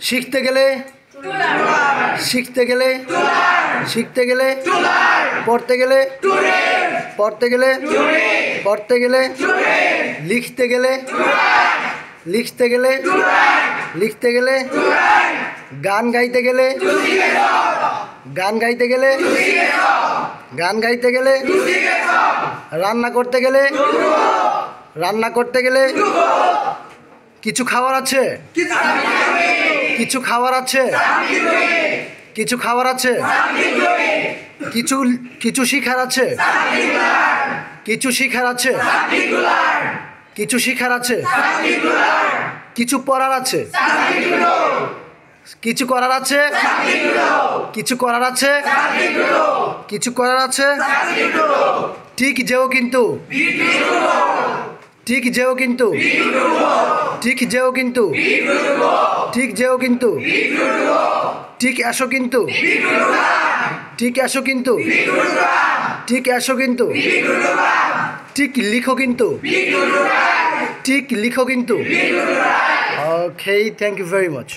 শিখতে গেলে শিখতে গেলে শিখতে গেলে পড়তে গেলে পড়তে গেলে পড়তে গেলে লিখতে গেলে লিখতে গেলে লিখতে গেলে গান গাইতে গেলে গান গাইতে গেলে গান গাইতে গেলে রান্না করতে গেলে রান্না করতে গেলে কিছু খাবার আছে কিছু খাবার আছে কিছু খাবার আছে কিছু কিছু শিখার আছে কিছু শিখার আছে কিছু শিখার আছে কিছু পড়ার আছে কিছু করার আছে কিছু করার আছে কিছু করার আছে ঠিক যেও কিন্তু ঠিক যেও কিন্তু ঠিক যেও কিন্তু ঠিক যেও কিন্তু ঠিক এসো কিন্তু ঠিক এসো কিন্তু ঠিক এসো কিন্তু ঠিক লিখো কিন্তু ঠিক লিখো কিন্তু okay thank you very much